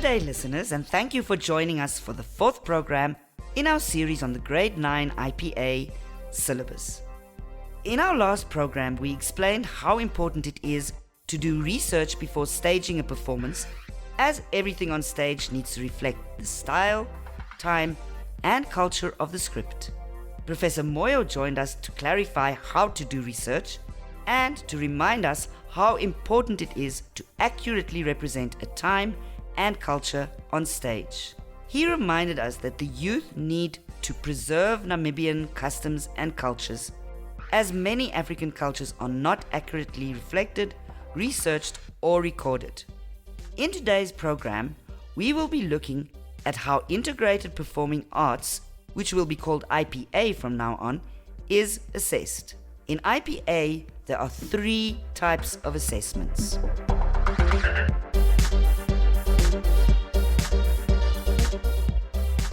Good day, listeners, and thank you for joining us for the fourth program in our series on the Grade 9 IPA syllabus. In our last program, we explained how important it is to do research before staging a performance, as everything on stage needs to reflect the style, time, and culture of the script. Professor Moyo joined us to clarify how to do research and to remind us how important it is to accurately represent a time and culture on stage. He reminded us that the youth need to preserve Namibian customs and cultures, as many African cultures are not accurately reflected, researched, or recorded. In today's program, we will be looking at how integrated performing arts, which will be called IPA from now on, is assessed. In IPA, there are 3 types of assessments.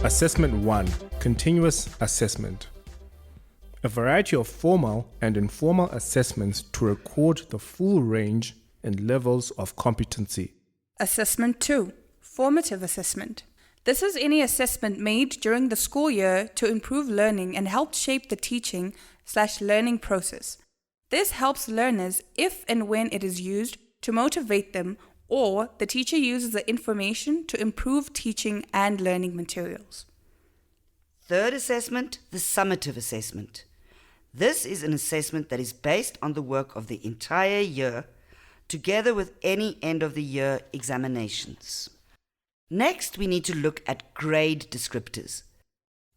Assessment 1. Continuous assessment. A variety of formal and informal assessments to record the full range and levels of competency. Assessment 2. Formative assessment. This is any assessment made during the school year to improve learning and help shape the teaching/learning process. This helps learners if and when it is used to motivate them, or the teacher uses the information to improve teaching and learning materials. Third assessment, the summative assessment. This is an assessment that is based on the work of the entire year, together with any end-of-the-year examinations. Next, we need to look at grade descriptors.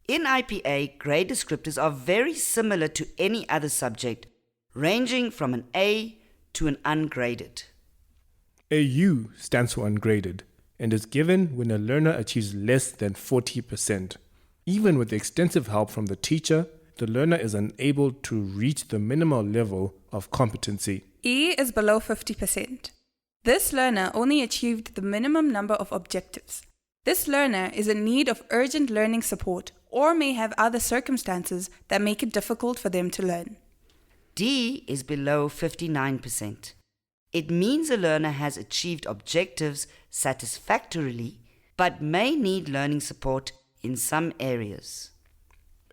In IPA, grade descriptors are very similar to any other subject, ranging from an A to an ungraded. AU stands for ungraded and is given when a learner achieves less than 40%. Even with extensive help from the teacher, the learner is unable to reach the minimal level of competency. E is below 50%. This learner only achieved the minimum number of objectives. This learner is in need of urgent learning support or may have other circumstances that make it difficult for them to learn. D is below 59%. It means a learner has achieved objectives satisfactorily, but may need learning support in some areas.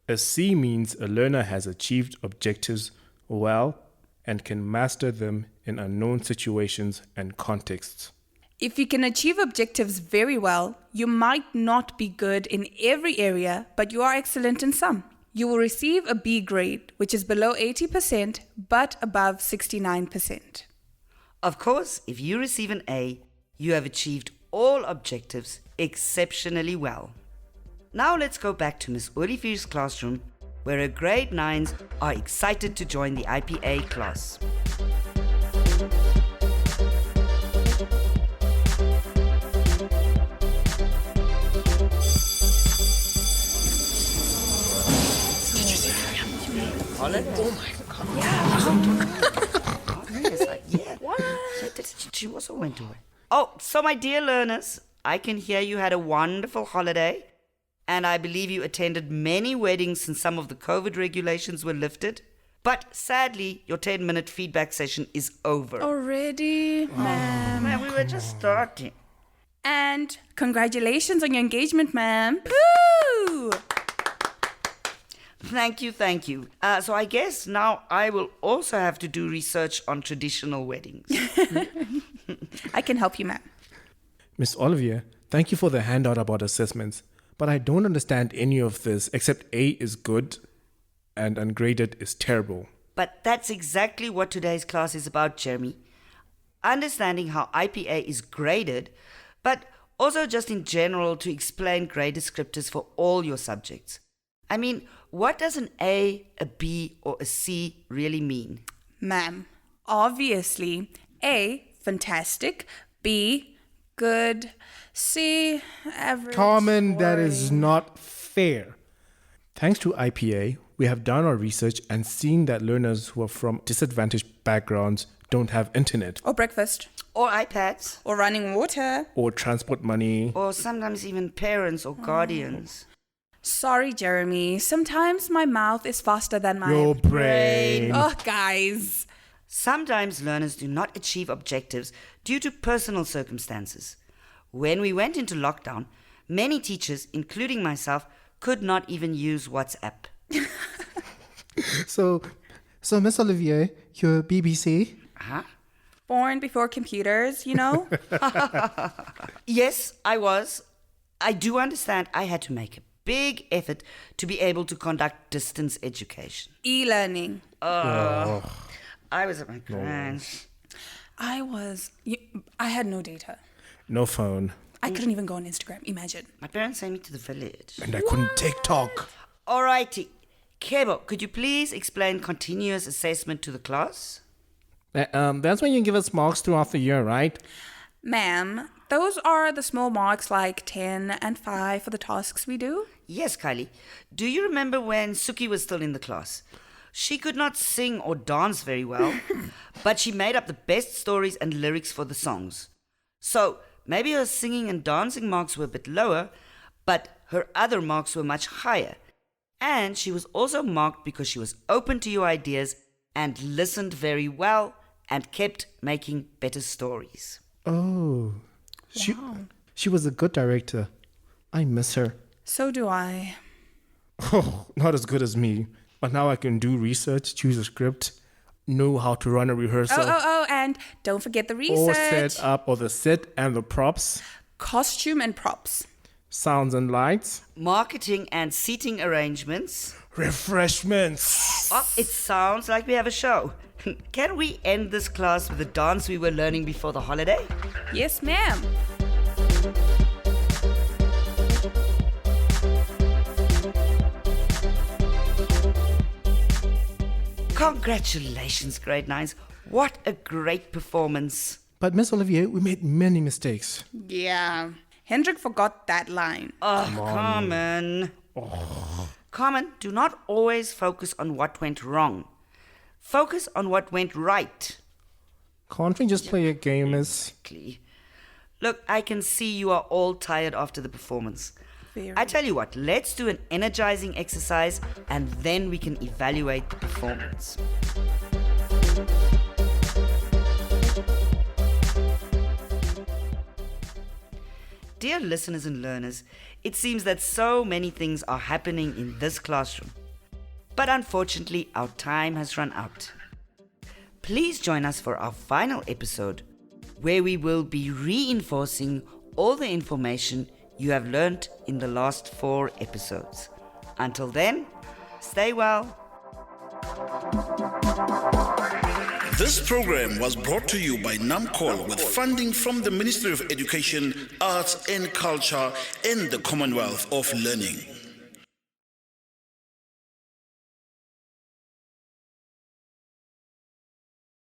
A C means a learner has achieved objectives well and can master them in unknown situations and contexts. If you can achieve objectives very well, you might not be good in every area, but you are excellent in some. You will receive a B grade, which is below 80% but above 69%. Of course, if you receive an A, you have achieved all objectives exceptionally well. Now let's go back to Miss Olivier's classroom, where her grade 9s are excited to join the IPA class. Did you see her? Holland? Oh my God. It's like, yeah. What? She also went away. Oh, so my dear learners, I can hear you had a wonderful holiday, and I believe you attended many weddings since some of the COVID regulations were lifted. But sadly, your 10-minute feedback session is over. Already, ma'am. Man, we were just starting. And congratulations on your engagement, ma'am. Woo! Thank you. So I guess now I will also have to do research on traditional weddings. I can help you, ma'am. Miss Olivier, thank you for the handout about assessments, but I don't understand any of this except A is good and ungraded is terrible. But that's exactly what today's class is about, Jeremy. Understanding how IPA is graded, but also just in general to explain grade descriptors for all your subjects. I mean, what does an A, a B, or a C really mean? Ma'am, obviously, A, fantastic, B, good, C, average. Carmen, that boring. is not fair. Thanks to IPA, we have done our research and seen that learners who are from disadvantaged backgrounds don't have internet Or breakfast. Or iPads, Or running water. or transport money. or sometimes even parents or guardians. Sorry, Jeremy. Sometimes my mouth is faster than my Your brain. Oh, guys. Sometimes learners do not achieve objectives due to personal circumstances. When we went into lockdown, many teachers, including myself, could not even use WhatsApp. So Miss Olivier, you're BBC? Huh? Born before computers, you know? Yes, I was. I do understand I had to make a big effort to be able to conduct distance education. E-learning. I was at my grand's. I had no data. No phone. I couldn't even go on Instagram, imagine. My parents sent me to the village. And I couldn't TikTok. Alrighty. Kebo, could you please explain continuous assessment to the class? That's when you give us marks throughout the year, right? Ma'am, those are the small marks like 10 and 5 for the tasks we do? Yes, Kylie. Do you remember when Suki was still in the class? She could not sing or dance very well, but she made up the best stories and lyrics for the songs. So, maybe her singing and dancing marks were a bit lower, but her other marks were much higher. And she was also marked because she was open to your ideas and listened very well and kept making better stories. Oh. She was a good director. I miss her. So do I. Oh, not as good as me. But now I can do research, choose a script, know how to run a rehearsal. And don't forget the Or research. set up, or the set and the props, Costume and props. sounds and lights, Marketing and seating arrangements. refreshments. Oh, it sounds like we have a show. Can we end this class with the dance we were learning before the holiday? Yes, ma'am. Congratulations, grade 9s. What a great performance. But Miss Olivier, we made many mistakes. Yeah. Hendrik forgot that line. Oh, Carmen. Carmen, do not always focus on what went wrong. Focus on what went right. Can't we just play a game, miss? Look, I can see you are all tired after the performance. Very. I tell you what, let's do an energizing exercise and then we can evaluate the performance. Dear listeners and learners, it seems that so many things are happening in this classroom. But unfortunately, our time has run out. Please join us for our final episode, where we will be reinforcing all the information you have learnt in the last 4 episodes. Until then, stay well. This program was brought to you by NAMCOL with funding from the Ministry of Education, Arts and Culture and the Commonwealth of Learning.